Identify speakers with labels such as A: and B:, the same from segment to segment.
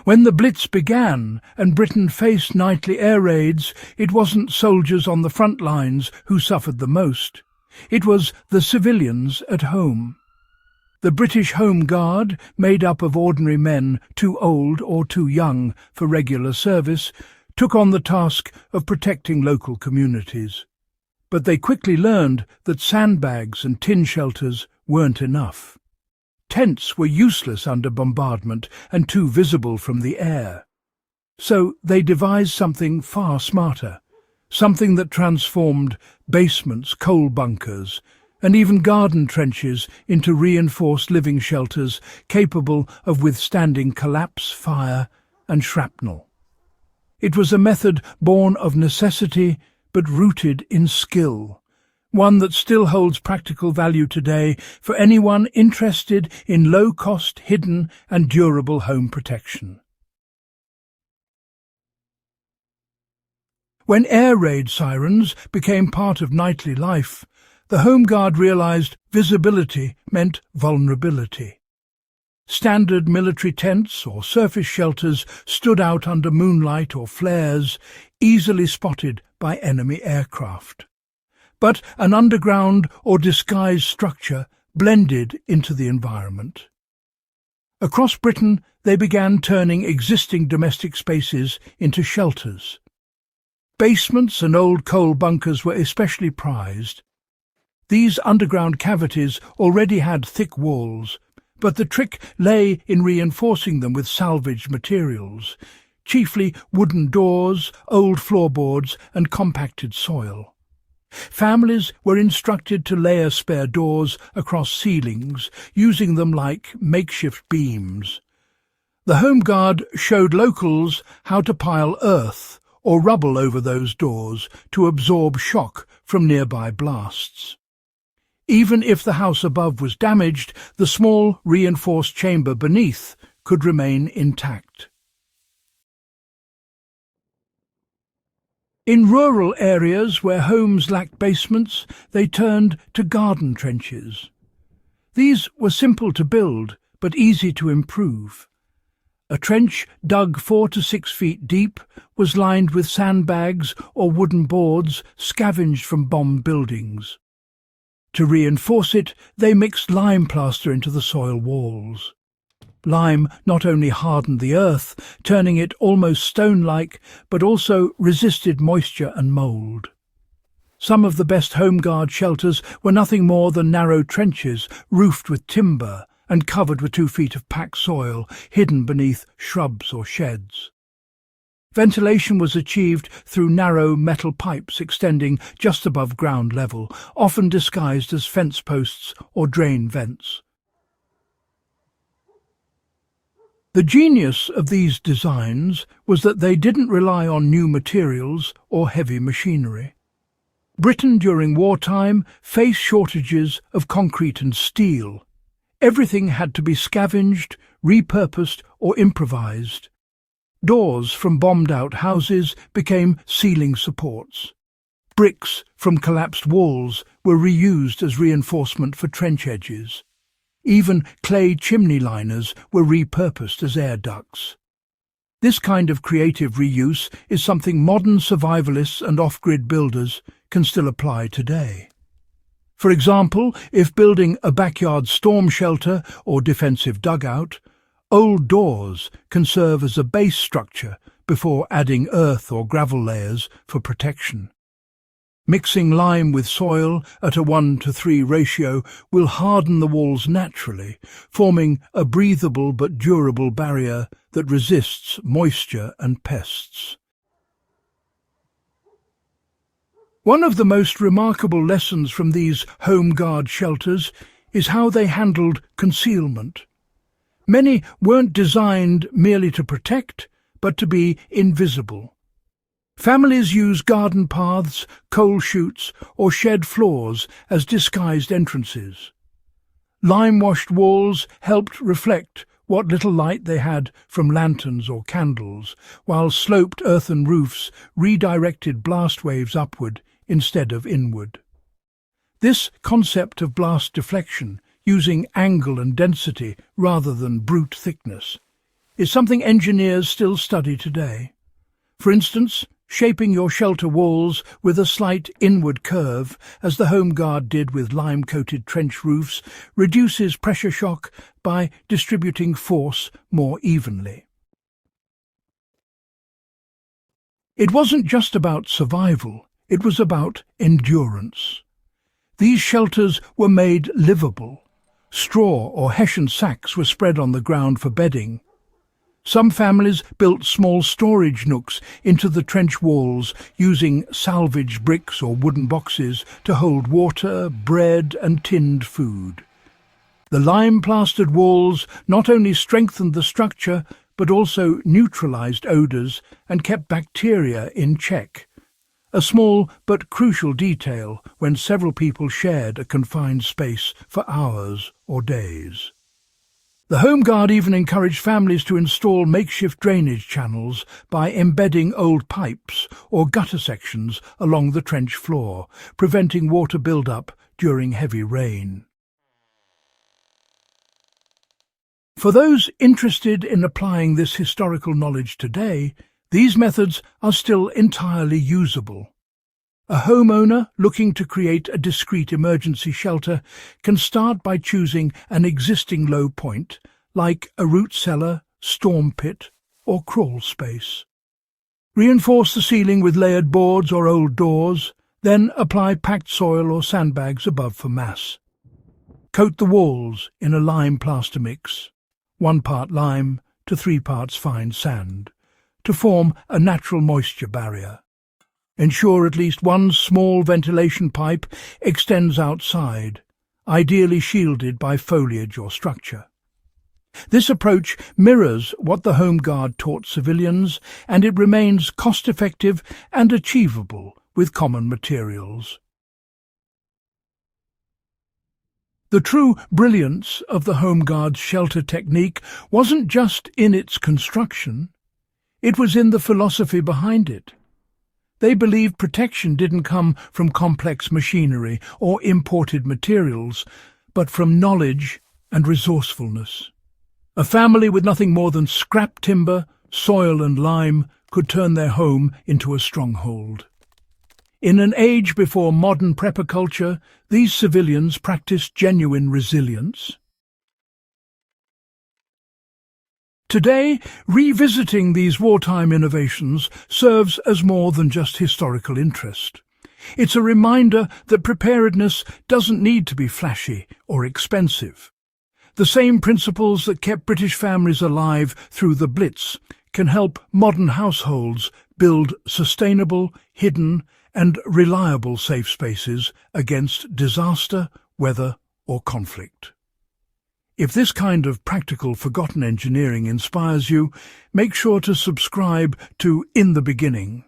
A: When the Blitz began and Britain faced nightly air raids, it wasn't soldiers on the front lines who suffered the most. It was the civilians at home. The British Home Guard, made up of ordinary men too old or too young for regular service, took on the task of protecting local communities. But they quickly learned that sandbags and tin shelters weren't enough. Tents were useless under bombardment and too visible from the air. So they devised something far smarter, something that transformed basements, coal bunkers, and even garden trenches into reinforced living shelters capable of withstanding collapse, fire, and shrapnel. It was a method born of necessity but rooted in skill, one that still holds practical value today for anyone interested in low-cost, hidden and durable home protection. When air raid sirens became part of nightly life, the Home Guard realized visibility meant vulnerability. Standard military tents or surface shelters stood out under moonlight or flares, easily spotted by enemy aircraft. But an underground or disguised structure blended into the environment. Across Britain, they began turning existing domestic spaces into shelters. Basements and old coal bunkers were especially prized. These underground cavities already had thick walls, but the trick lay in reinforcing them with salvaged materials, chiefly wooden doors, old floorboards and compacted soil. Families were instructed to layer spare doors across ceilings, using them like makeshift beams. The Home Guard showed locals how to pile earth or rubble over those doors to absorb shock from nearby blasts. Even if the house above was damaged, the small reinforced chamber beneath could remain intact. In rural areas where homes lacked basements, they turned to garden trenches. These were simple to build, but easy to improve. A trench dug 4 to 6 feet deep was lined with sandbags or wooden boards scavenged from bombed buildings. To reinforce it, they mixed lime plaster into the soil walls. Lime not only hardened the earth, turning it almost stone-like, but also resisted moisture and mould. Some of the best Home Guard shelters were nothing more than narrow trenches, roofed with timber and covered with 2 feet of packed soil, hidden beneath shrubs or sheds. Ventilation was achieved through narrow metal pipes extending just above ground level, often disguised as fence posts or drain vents. The genius of these designs was that they didn't rely on new materials or heavy machinery. Britain during wartime faced shortages of concrete and steel. Everything had to be scavenged, repurposed or improvised. Doors from bombed-out houses became ceiling supports. Bricks from collapsed walls were reused as reinforcement for trench edges. Even clay chimney liners were repurposed as air ducts. This kind of creative reuse is something modern survivalists and off-grid builders can still apply today. For example, if building a backyard storm shelter or defensive dugout, old doors can serve as a base structure before adding earth or gravel layers for protection. Mixing lime with soil at a 1:3 ratio will harden the walls naturally, forming a breathable but durable barrier that resists moisture and pests. One of the most remarkable lessons from these Home Guard shelters is how they handled concealment. Many weren't designed merely to protect, but to be invisible. Families use garden paths, coal chutes, or shed floors as disguised entrances. Lime-washed walls helped reflect what little light they had from lanterns or candles, while sloped earthen roofs redirected blast waves upward instead of inward. This concept of blast deflection, using angle and density rather than brute thickness, is something engineers still study today. For instance, shaping your shelter walls with a slight inward curve, as the Home Guard did with lime-coated trench roofs, reduces pressure shock by distributing force more evenly. It wasn't just about survival, it was about endurance. These shelters were made livable. Straw or hessian sacks were spread on the ground for bedding. Some families built small storage nooks into the trench walls using salvaged bricks or wooden boxes to hold water, bread and tinned food. The lime-plastered walls not only strengthened the structure but also neutralized odours and kept bacteria in check. A small but crucial detail when several people shared a confined space for hours or days. The Home Guard even encouraged families to install makeshift drainage channels by embedding old pipes or gutter sections along the trench floor, preventing water build-up during heavy rain. For those interested in applying this historical knowledge today, these methods are still entirely usable. A homeowner looking to create a discreet emergency shelter can start by choosing an existing low point, like a root cellar, storm pit, or crawl space. Reinforce the ceiling with layered boards or old doors, then apply packed soil or sandbags above for mass. Coat the walls in a lime plaster mix, 1 part lime to 3 parts fine sand, to form a natural moisture barrier. Ensure at least one small ventilation pipe extends outside, ideally shielded by foliage or structure. This approach mirrors what the Home Guard taught civilians, and it remains cost-effective and achievable with common materials. The true brilliance of the Home Guard's shelter technique wasn't just in its construction, it was in the philosophy behind it. They believed protection didn't come from complex machinery or imported materials, but from knowledge and resourcefulness. A family with nothing more than scrap timber, soil and lime could turn their home into a stronghold. In an age before modern prepper culture, these civilians practiced genuine resilience. Today, revisiting these wartime innovations serves as more than just historical interest. It's a reminder that preparedness doesn't need to be flashy or expensive. The same principles that kept British families alive through the Blitz can help modern households build sustainable, hidden, and reliable safe spaces against disaster, weather, or conflict. If this kind of practical, forgotten engineering inspires you, make sure to subscribe to In the Beginning.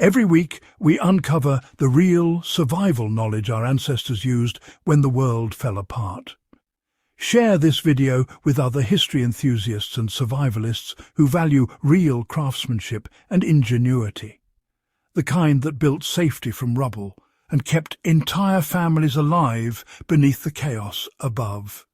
A: Every week, we uncover the real survival knowledge our ancestors used when the world fell apart. Share this video with other history enthusiasts and survivalists who value real craftsmanship and ingenuity, the kind that built safety from rubble and kept entire families alive beneath the chaos above.